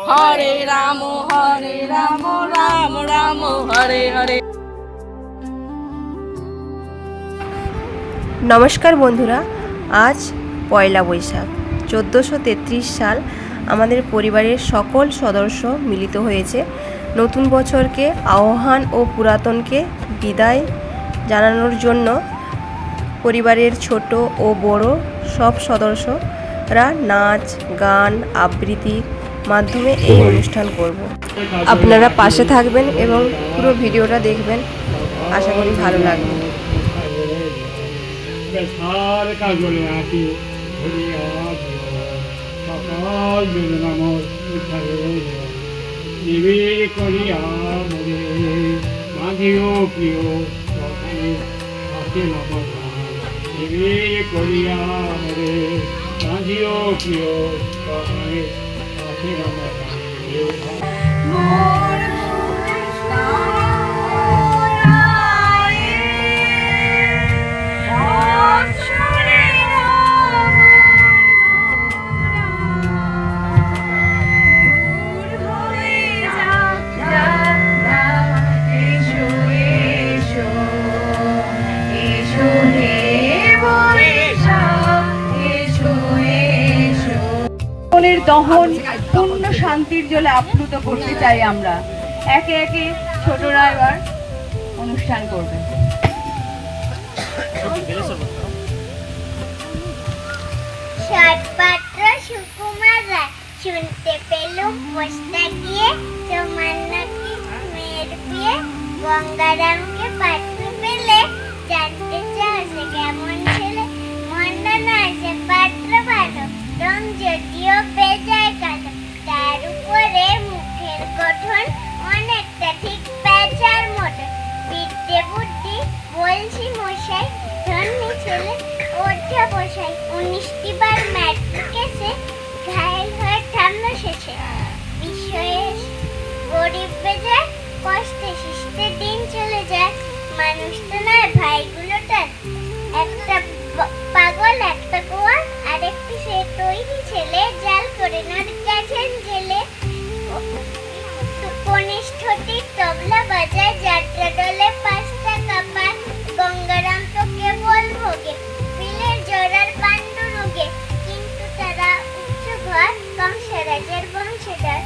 হরে রাম রাম রাম হরে হরে। নমস্কার বন্ধুরা, আজ পয়লা বৈশাখ 1433 সাল। আমাদের পরিবারের সকল সদস্য মিলিত হয়েছে নতুন বছরকে আহ্বান ও পুরাতনকে বিদায় জানানোর জন্য। পরিবারের ছোট ও বড় সব সদস্যরা নাচ গান আবৃত্তির মাধ্যমে এই অনুষ্ঠান করব। আপনারা পাশে থাকবেন এবং পুরো ভিডিওটা দেখবেন, আশা করি ভালো লাগবে। বেসার কাজলে আছি ধরিয়া সকাল নামর উদ্ধারে নিবিড় করিয়া মরে মাঝিও প্রিয় হাতে নমর নিবিড় করিয়া মরে মাঝিও প্রিয় হাতে নমর। দহন পূর্ণ শান্তির জলে আপ্লুত করতে চাই আমরা। একে একে ছোটরা এবার অনুষ্ঠান করবে। সৎপাত্র সুকুমার রায় শুনতে পেলুম পোস্তা গিয়ে তোমার নাকি মেয়ের বিয়ে। গঙ্গারামকে পাত্র পেলে জানতে চাও সে কেমন ছেলে। মন্দ নয় সে পাত্র ভালো, রং যদিও বেজায় কালো। তার উপরে মুখের গঠন অনেকটা ঠিক পেঁচার মতন। বিদ্যে বুদ্ধি বলছি মশাই, ধন্যী ছেলে ওঠা বসাই। 19টি বার ম্যাট্রিকেসে ঘায়েল হয়ে থামল শেষে। বিষয়ে গরিব বেজায়, কষ্টে শিষ্টে দিন চলে যায়। মানুষ তো নয় ভাইগুলো তার, একটা পাগল একটা গোয়ার আর একটি সে তৈরি ছেলে। জাল করে না গেছেন জেলে। কনিষ্ঠটি তবলা বাজায়, যাত্রা দলে 5 টাকা পায়। গঙ্গারাম তো কেবল ভোগে পিলের জোড়ার পাণ্ডু রোগে। কিন্তু তারা উচ্চ ঘর কংসরাজের বংশধর।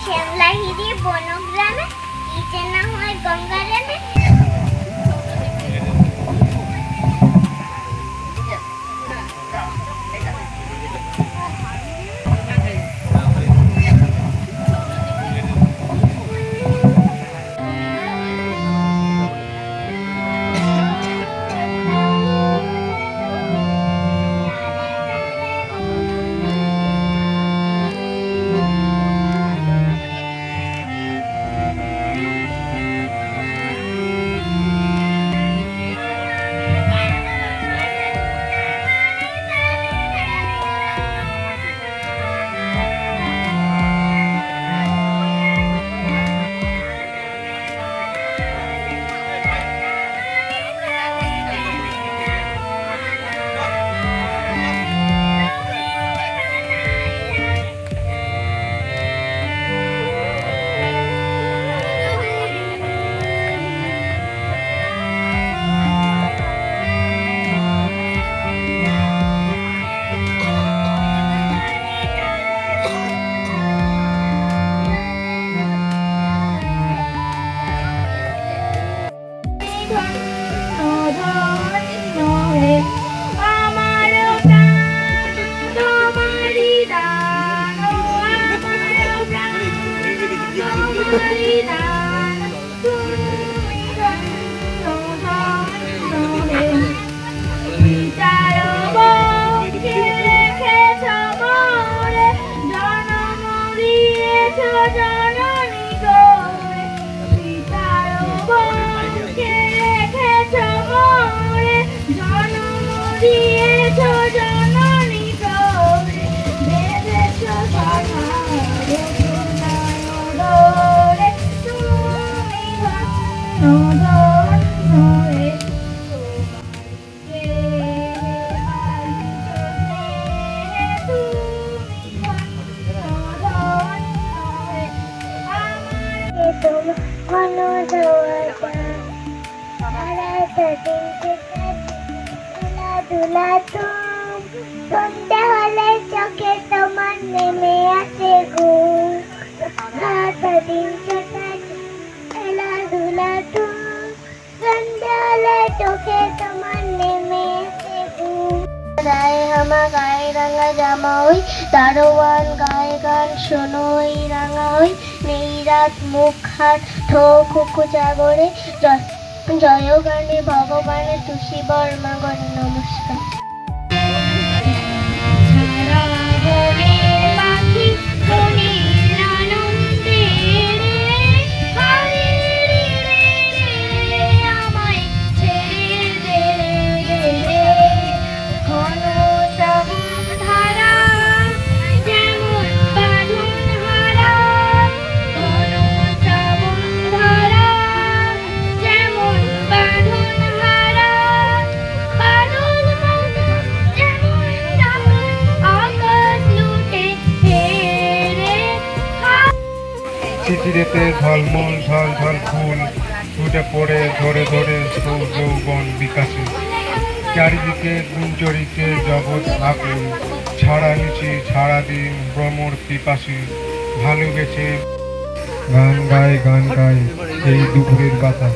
শ্যামলাহিরি বনগ্রামে কি যে না হয় গঙ্গারামে। ধুলা তুম সন্ধ্যা হলে চোখে তোমার নেমে আসে ঘুম সারাদিন কাটাচ্ছি খেলাধুলা তুম সন্ধ্যা হলে চোখে তোমার নেমে আসে ঘুম গায়ে হামা গায়ে রাঙা জামা ওই দারোয়ান গায়ে গান শোনো ওই রাঙা ওই নেই রাত মুখ হাত ঠো খুকু জাগরে জয় গানে ভগবানে তুষি বর্মা গণে নমস্কার চিঠিরেতে ঝলমল ঝলঝল ফুল ফুটে পড়ে ধরে ধরে যৌবন বিকাশে চারিদিকে গুঞ্জরিতে জগৎ আকুল ছাড়া নিচি ছাড়া দিন ভ্রমর পিপাসী ভালোবেসে গান গায় এই দুপুরের বাতাস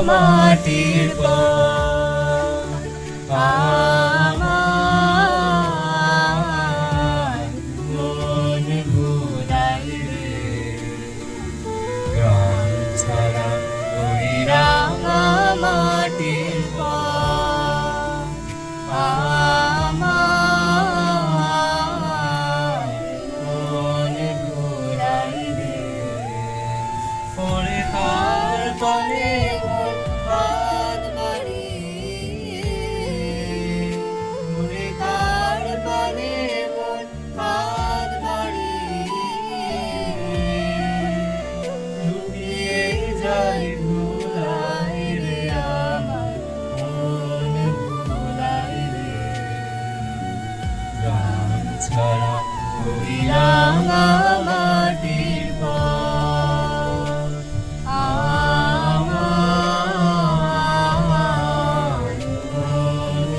মাটির মন ঘুরাই গ্রাম ছাড়া ওই রাঙা মাটির মন ঘুরাই পরে তারপরে ছাড়া ওই রাঙা মাটির আমার মন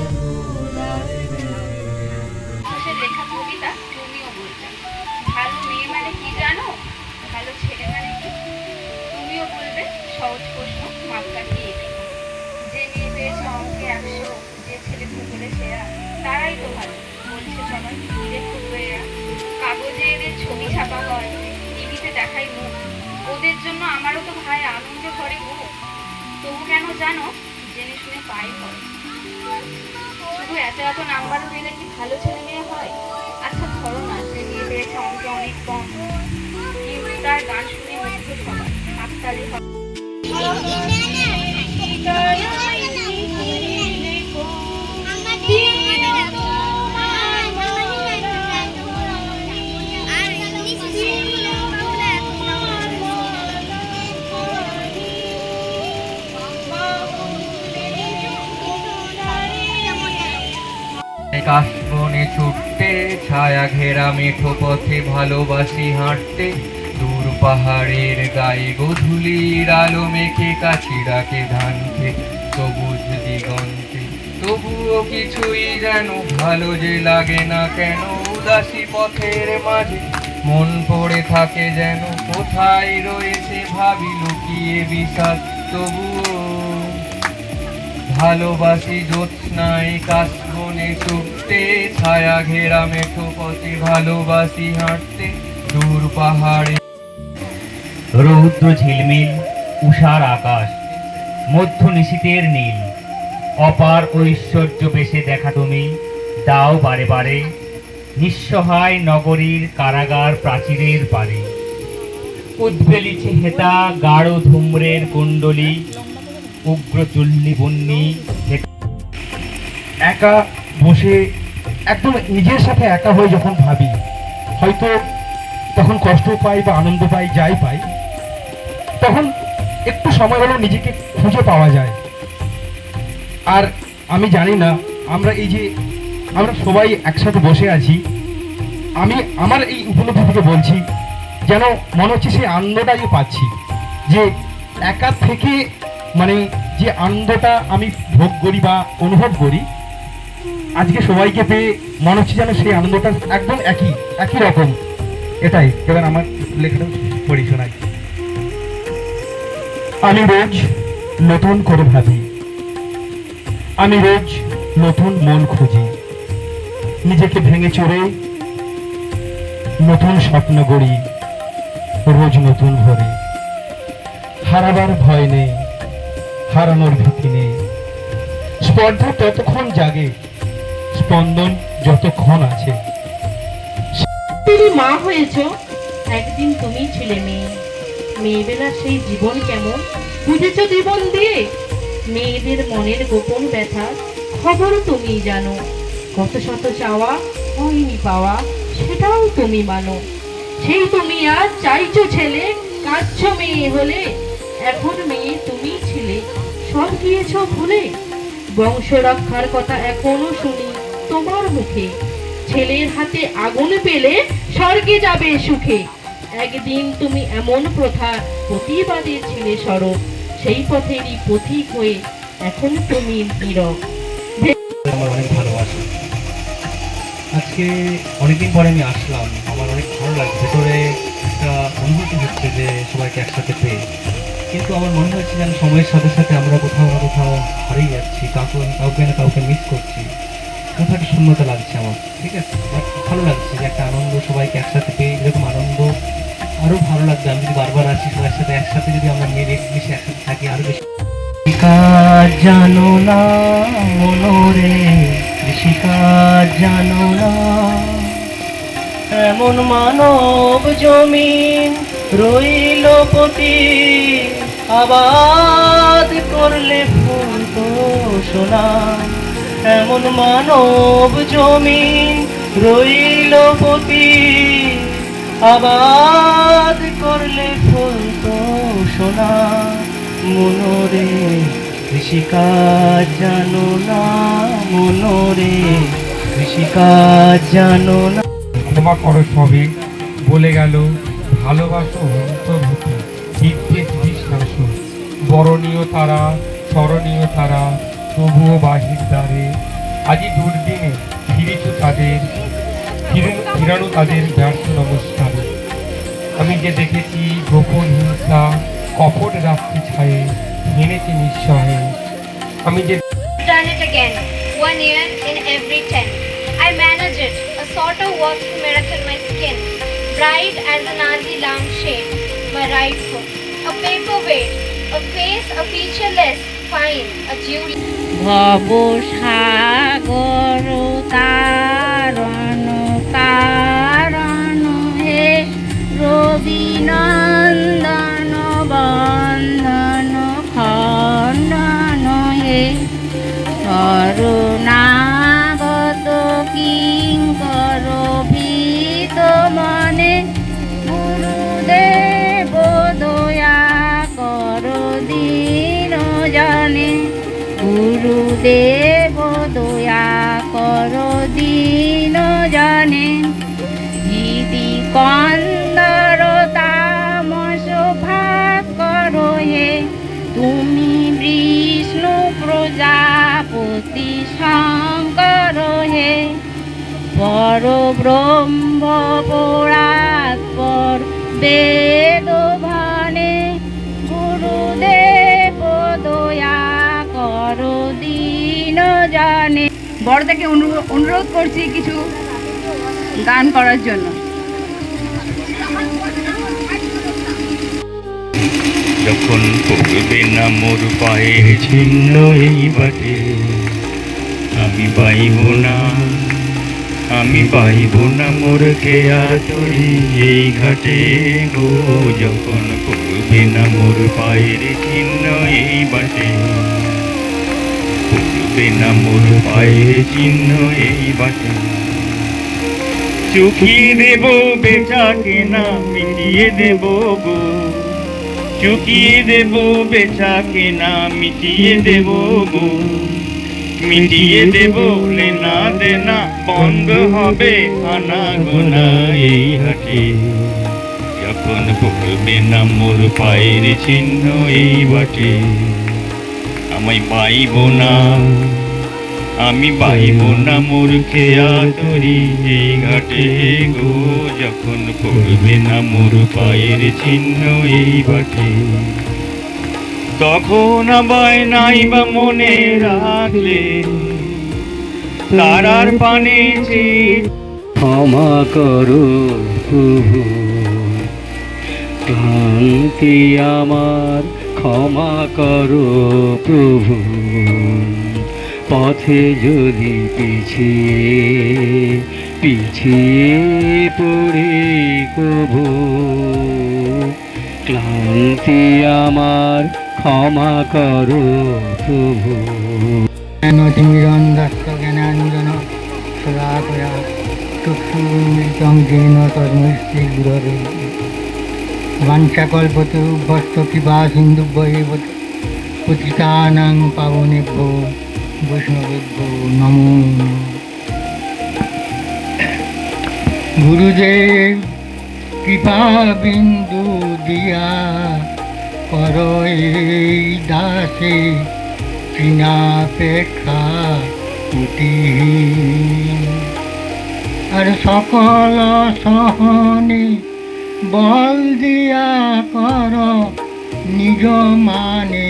হলে সেরা তারাই তো ভালো বলছে সবাই ধীরে ফুটবেরা কাগজে এদের ছবি ছাপা হয় টিভিতে দেখাই মুখ ওদের জন্য আমারও তো ভাই আনন্দে ভরে গো তবু কেন জানো জেনে শুনে পাই হয় শুধু এত এত নাম্বারও পেলে কি ভালো ছেলে মেয়ে হয় আচ্ছা ধরো না যে মেয়ে পেয়েছে অঙ্কে অনেক কম কিন্তু তার গান শুনে মুগ্ধ সবাই হাততালি হয় কাশবনে ছুটতে ছায়া ঘেরা মেঠো পথে ভালোবাসি হাঁটতে দূর পাহাড়ের গায়ে গধূলির আলো মেখে কাছি ডাকে ধানকে সবুজ দিগন্তে তবুও কিছুই যেন ভালো যে লাগে না কেন উদাসী পথের মাঝে মন পড়ে থাকে যেন কোথায় রয়েছে ভাবি লুকিয়ে বিষাদ তবুও ভালোবাসি জ্যোৎস্নায় কাশবনে ছুটতে ছায়া ঘেরা মেঠো পথে ভালোবাসি হাঁটতে দূর পাহাড়ে রৌদ্র ঝিলমিল উষার আকাশ মধ্য নিশীথের নীল অপার ঐশ্বর্য বেশে দেখা তুমি দাও বারে বারে নিঃসহায় নগরীর কারাগার প্রাচীরের পারে উদ্বেলিছে হেতা গাঢ় ধূম্রের কুণ্ডলী উগ্র চুল্লি বন্যি একা বসে একদম নিজের সাথে একা হয়ে যখন ভাবি হয়তো তখন কষ্ট পাই বা আনন্দ পাই যাই পাই তখন একটু সময় হলেও নিজেকে খুঁজে পাওয়া যায়। আর আমি জানি না আমরা এই যে আমরা সবাই একসাথে বসে আছি আমি আমার এই উপলব্ধি থেকে বলছি যেন মনে হচ্ছে সেই আনন্দটাই পাচ্ছি যে একা থেকে মানে যে আনন্দটা আমি ভোগ করি বা অনুভব করি আজকে সবাইকে পেয়ে মনে হচ্ছে যেন সেই আনন্দটা একদম একই রকম। এটাই এবার আমার লেখাটা পড়ি শোনাই। আমি রোজ নতুন করে ভাবি আমি রোজ নতুন মন খুঁজি নিজেকে ভেঙে চড়ে নতুন স্বপ্ন গড়ি রোজ নতুন ভরে হারাবার ভয় নেই হারানোর ভীতি নেই স্পর্ধা ততক্ষণ জাগে স্পন্দন যতক্ষণ আছে। তুমি মা হয়েছ একদিন তুমি ছিলে মেয়ে মেয়েবেলা সেই জীবন কেমন বুঝেছ জীবন দিয়ে মেয়েদের মনের গোপন ব্যথা খবর তুমি জানো কত শত চাওয়া হয়নি পাওয়া সেটাও তুমি মানো সেই তুমি আজ চাইছো ছেলে কাঁদছো মেয়ে হলে এখন মেয়ে তুমি ছিলে সব গিয়েছো ভুলে বংশ রক্ষার কথা এখনো শুনি তোমার মুখে ছেলের হাতে আগুন পেলে স্বর্গে যাবে সুখে একদিন তুমি এমন প্রথা প্রতিবাদের ছিলে সরব সেই পথেরই পথিক হয়ে এখন তুমি নীরব। আমার অনেক ভালোবাসা আজকে অনেকদিন পরে আমি আসলাম আমার অনেক ভালো লাগছে ভেতরে একটা অনুভূতি হচ্ছে যে সবাইকে একসাথে পেয়ে কিন্তু আমার মনে হচ্ছে যেন সময়ের সাথে সাথে আমরা কোথাও না কোথাও হারিয়ে যাচ্ছি কাউকে না কাউকে মিস করছি কোথাও একটা শূন্যতা লাগছে আমার ঠিক আছে ভালো লাগছে যে একটা আনন্দ সবাইকে একসাথে পেয়ে এরকম আনন্দ আরো ভালো লাগবে আমি যদি বারবার আসি সবার সাথে একসাথে যদি আমরা মিলেমিশে একসাথে থাকি আরো বেশি কাজ জানো না মনোরে কৃষিকাজ জানো না এমন মানব জমিন রইল পতি আবাদ করলে ফুল তো সোনা এমন মানব জমিন রইল পতি আবাদ করলে ফুল তো সোনা মনোরে কৃষিকাজ জানো না মনোরে কৃষিকাজ জানো না ক্ষমা করো সবে বলে গেল ভালোবাসো অন্তর্ভূতি বিদ্বেষ বিশ্বাস বরণীয় তারা স্মরণীয় তারা তবুও বাহির দ্বারে আজি দুর্দিনে ফিরেছ তাদের ফিরানো তাদের ব্যর্থ নমস্কারে আমি যে দেখেছি গোপন হিংসা কপট রাত্রি ছায়ে হেনেছে নিঃসহে আমি যে জানেটা কেন 1 year in every 10. I manage it, a sort of walking miracle, my skin, bright as a Nazi lampshade, my right foot, a paperweight, a face, a featureless, fine, a Julie. ভব সাগর তারণ কারণ হে রবি নন্দন বন্ধন খণ্ডন হে করুণাগত কিঙ্কর ভীত মনে গুরুদেব দয়া কর দীন জনে গুরুদেব দয়া কর দীন জনে গীতি কন্দর তামস ভাগ কর হে তুমি বিষ্ণু প্রজাপতি শঙ্কর হে পর ব্রহ্ম পরাৎপর বেদ ভানে গুরুদেব দয়া কর দীন জানে। বড়দাকে অনুরোধ করছি কিছু গান করার জন্য। যখন পড়বে না মোর পায়ের চিহ্ন এই বাটে, আমি পাইব না, আমি পাইব না মোরকে আর তরি এই ঘাটে গো। যখন পড়বে না মোর পায়ের চিহ্ন এই বাটে, পড়বে না মোর পায়ের চিহ্ন এই বাটে, চুকিয়ে দেব বেচা কেনা মিটিয়ে দেব গো, চুকিয়ে দেব বেচা কেনা মিটিয়ে দেব গো, মিটিয়ে দেব লেনা দেনা বন্ধ হবে আনা গোনা এই হাটে। যখন পড়বে না মোর পায়ের চিহ্ন এই বাটে, আমায় পাইব না, আমি পাইব না মোর খেয়া তরি এই ঘাটে গো। যখন পড়বে না মোর পায়ের চিহ্ন এই বাটে, তখন আবার নাই বা মনে রাখলে তারার পানে ক্ষমা করো প্রভু, ক্লান্তি আমার ক্ষমা করো প্রভু, পথে যদি পিছিয়ে পিছিয়ে পড়ে কবু, ক্লান্তি আমার ক্ষমা করো প্রভু। নতিমিরন্ধস্য জ্ঞানাঞ্জন শলাকয়া চক্ষুরিতং যেন তস্মৈ গুরবে বাঞ্ছাকল্পতরুভ্যশ্চ কৃপা সিন্ধুভ্যেব পতিতানাং পাবনেভ্যো বৈষ্ণবেভ্যো নমো নমঃ। গুরুদেব কৃপা বিন্দু দিয়া কর এই দাসে তৃণাপেক্ষা পুতিহীন, আর সকল সহনে বল দিয়া কর নিজ মানে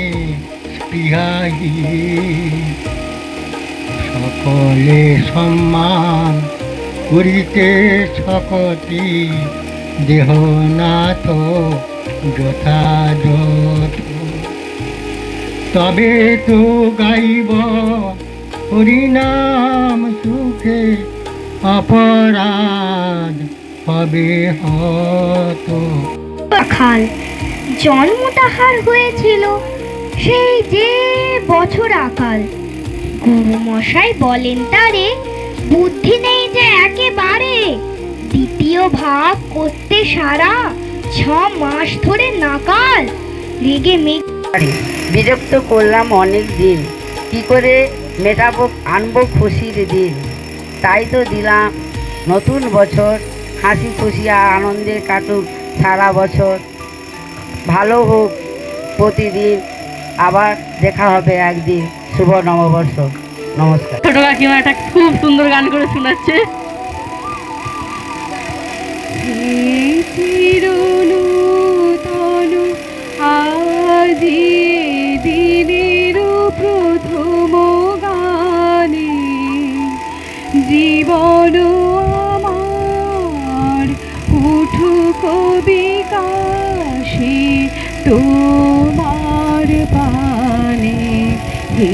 স্পৃহাহীন। সকলে সম্মান করিতে সকতি দেহনাথ যথাযথ, তবে তো গাইব হরিনাম সুখে অপরাধ হবে হত। খাল জন্ম তাহার হয়েছিল সেই যে বছর আকাল, গুরু মশাই বলেন তারে বুদ্ধি নেই যে একেবারে, দ্বিতীয় ভাগ করতে সারা 6 মাস ধরে নাকাল, রেগে বিরক্ত করলাম অনেক দিন, কি করে মেটাবো আনবো খুশির দিন। তাই তো দিলাম নতুন বছর, হাসি খুশি আর আনন্দে কাটুক সারা বছর, ভালো হোক প্রতিদিন, আবার দেখা হবে একদিন, শুভ নববর্ষ। নমস্কার। ছোট কাকিমা একটা খুব সুন্দর গান করে শোনাচ্ছে। দিনের প্রথম গানে ওঠো কবি কাশী তোমার পানে, হে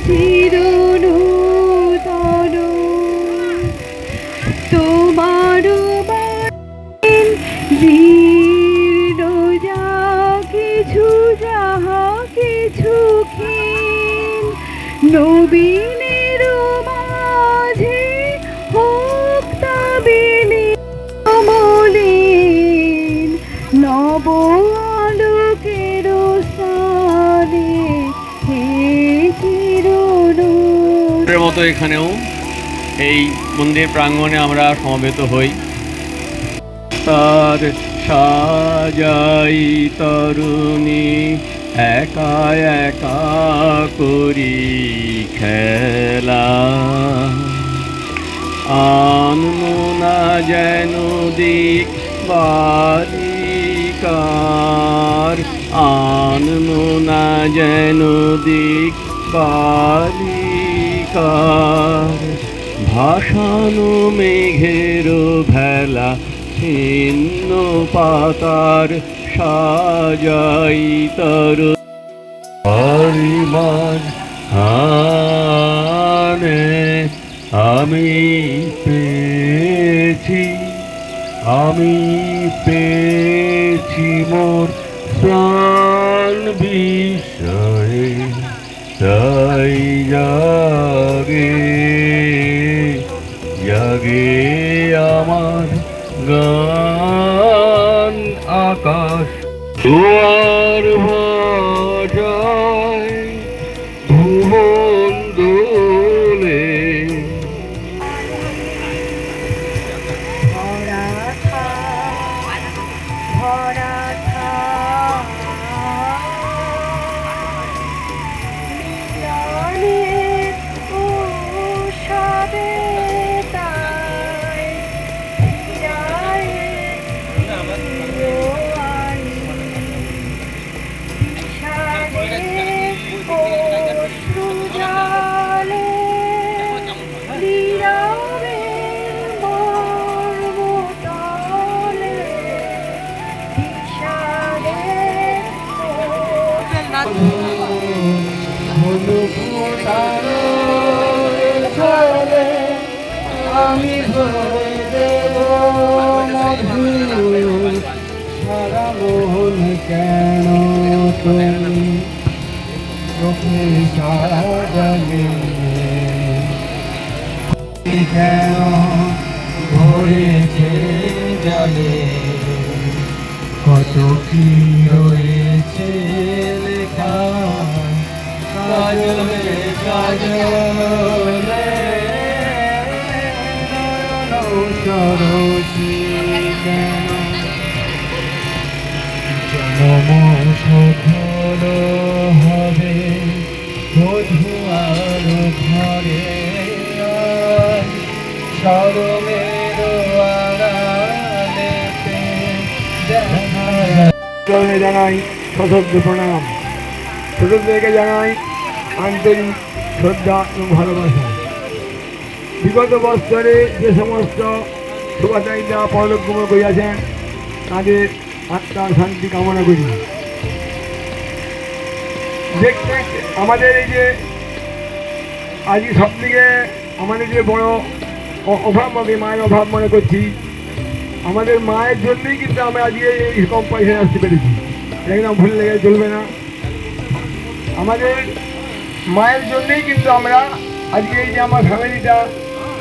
চিরনূতন তোমার জীর্ণ যা কিছু যাহা কিছু ক্ষীণ, নবীনের মাঝে হোক তাবিনী অমলিন, নব আলোকের স্থানে হে চিরনূতন। এর মতো এখানেও এই মন্দির প্রাঙ্গণে আমরা সমবেত হই। তার সাজাই তরুণী একা একা করি খেলা, আনমনা যেন দিক বালিকার, আনমনা যেন দিক বালিকার, ভাসানো মেঘের ভেলা ছিন্ন পাতার সাজাই তর পরিমাণ হানে আমি পেয়েছি মোর প্রাণ বিষয়ে, তাই জাগে আমার গান আকাশ দুয়ার ভাটায় ভুবন দোলে। আমি ভরে দেব মধু সারা মোহন কেন তুমি চোখে সাজালে কেন ভরেছে জলে কত কি রয়েছে লেখা কাজলে কাজলে সরসী কেন জনম সফল হবে বধূ আর ঘরে সরমের আড়ালেতে জানাই সশব্দ প্রণাম, ছোটদেরকে জানাই আন্তরিক শ্রদ্ধা এবং ভালোবাসা। বিগত বৎসরে যে সমস্ত শুভাচারীরা পরলোকগমন করিয়াছেন তাদের আত্মার শান্তি কামনা করি। দেখতে আমাদের এই যে আজকে সব থেকে আমাদের যে বড় অভাব আমি মায়ের অভাব মনে করছি, আমাদের মায়ের জন্যই কিন্তু আমরা আজকে এই কম্পিটিশনে আসতে পেরেছি। একদম ভুল লেগে চলবে না, আমাদের মায়ের জন্যই কিন্তু আমরা আজকে এই যে আমার ফ্যামিলিটা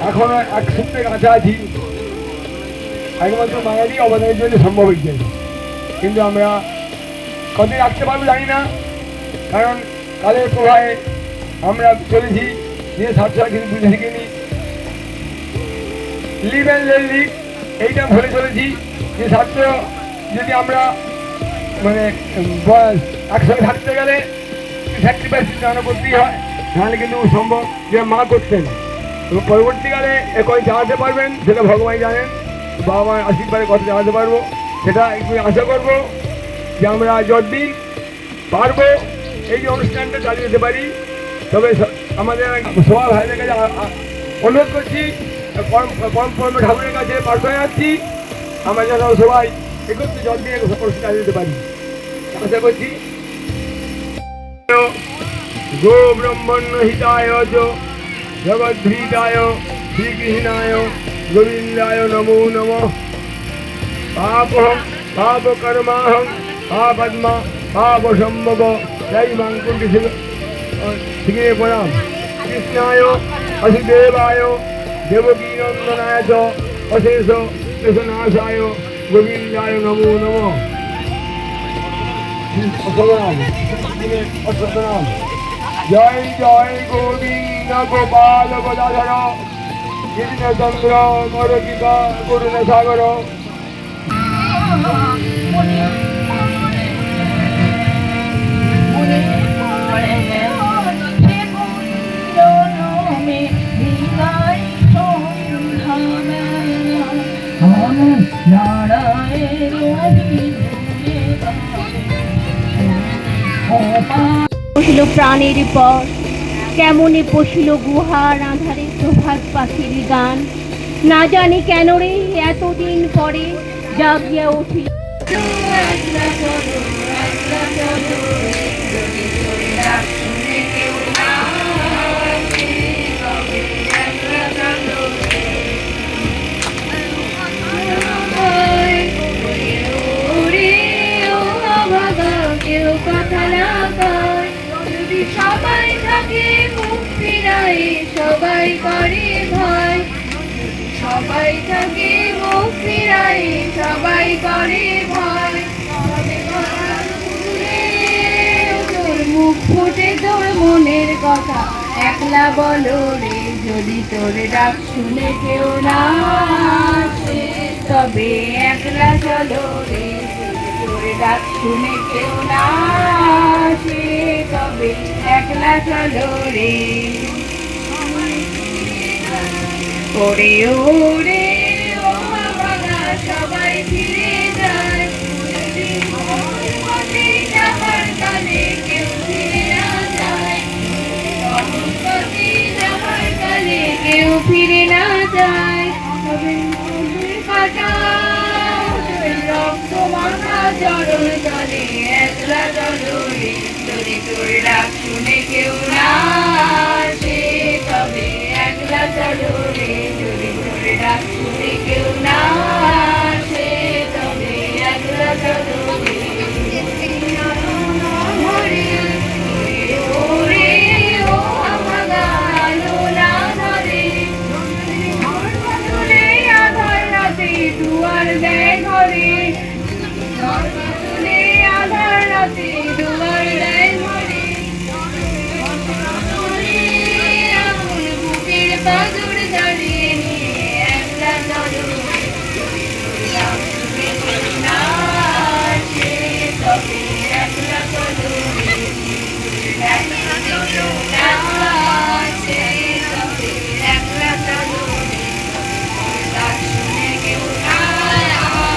এখনো এক সূত্রে কাছে আছি, একমাত্র মায়েরই অবদানের জন্য সম্ভব হয়েছে। কিন্তু আমরা কতদিন রাখতে পারবো জানি না, কারণ কালের প্রভাবে আমরা চলেছি যে স্বার্থটা কিন্তু বুঝে শিখিনি, লিভ অ্যান্ড লেট লিভ এইটা ভুলে চলেছি। যে স্বার্থ যদি আমরা মানে একসঙ্গে থাকতে গেলে স্যাক্রিফাইস করতেই হয়, নাহলে কিন্তু সম্ভব যে মা করতেন এবং পরবর্তীকালে কয় জানাতে পারবেন সেটা ভগবান জানেন। বাবা মার আশীর্বাদে কথা জানাতে পারবো, সেটা একটু আশা করবো যে আমরা যতদিন পারবো এই যে অনুষ্ঠানটা চালিয়ে যেতে পারি। তবে আমাদের সবার ভাইদের কাছে অনুরোধ করছি, পরম ঠাকুরের কাছে প্রার্থনা যাচ্ছি আমরা যেন সবাই একত্রে জল দিয়ে পুরস্কার দিতে পারি। আশা করছি গো ব্রহ্মণ্য হিতায় জগদ্ভীতায় শ্রীকৃষ্ণায় গোবিন্দায় নমো নমঃ। পাপহং পাপ কর্মাহং পাপদ্মা পাপ সম্ভব দৈবাং কুণ্ঠি শিখে প্রণাম। কৃষ্ণায় বসুদেবায় দেবকীনন্দনায় চ অশেষ নাশায় গোবিন্দায় নমো নমঃ। অষ্টনাম জয় জয় গোবিন্দ গোপাল গদাধর কৃষ্ণচন্দ্র মরকিকা করুণ সাগর। পশিল প্রাণের পর কেমনে পশিল গুহার আধারে প্রভাত পাখির গান, না জানি কেন রে এতদিন পরে জাগিয়া উঠিল। সবাই থাকে মুখ ফিরাই সবাই করে ভয়, সবাই থাকে মুখ ফিরাই সবাই করে ভয়। তোর মুখ ফুটে তোর মনের কথা একলা বলো রে, যদি তোর ডাক শুনে কেউ না আসে তবে একলা চলো রে, যদি তোর ডাক শুনে কেউ না আসে তবে একলা চলো রে। ওরে ওরে ও বাবা সবাই ফিরে যায়, যাবার কালে কেউ ফিরে না যায়, যাবার কালে কেউ ফিরে না যায়। রক্ত মাখা চরণ তলে একলা চলো রে, যদি তোর ডাক শুনে কেউ না আসে তবে একলা চলো রে, যদি তোর ডাক শুনে কেউ না আসে তবে একলা চলো রে। ওরে ও আমাগা আলো না ধরে, আধার রাতে দুয়ার দেয় ঘরে, আধার রাতে দুয়ার দেয় ঘরে, আগুন বুকের বাদুর দাঁড়িয়ে নিয়ে একলা চলো না আসে তবে একলা চলো একলা চলো না আসে তবে একলা চলো ডাক শুনে কেউ না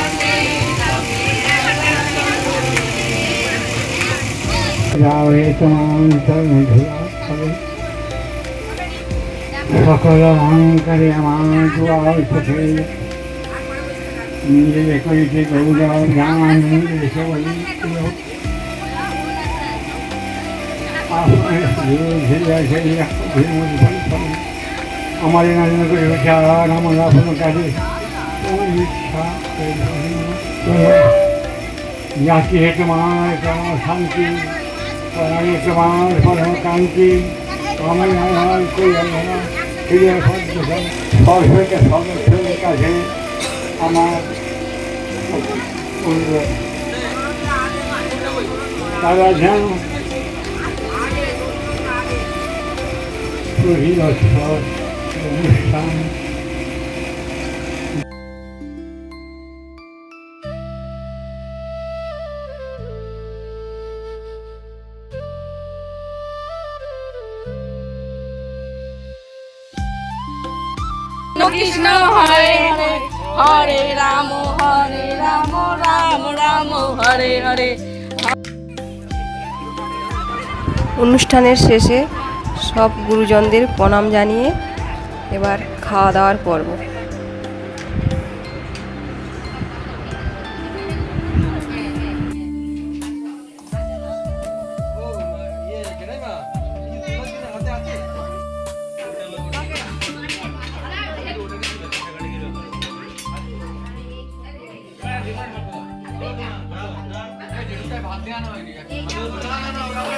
আসে তবে একলা চলো। সকল অহংকারে আমার দুয়ার চোখে নিজে করেছে গৌরব জ্ঞান আমার নারী করে আর আমার আপন কাজে জাতি হে তোমার তোমার শান্তি তোমার পরম কান্তি আমার সরস্বতীকে সদস্যের কাছে আমার তারা যেন অনুষ্ঠান কৃষ্ণ হরে হরে হরে রাম রাম রাম হরে হরে। অনুষ্ঠানের শেষে সব গুরুজনদের প্রণাম জানিয়ে এবার খাওয়া দাওয়ার পর্ব। গান হয়নি এই গান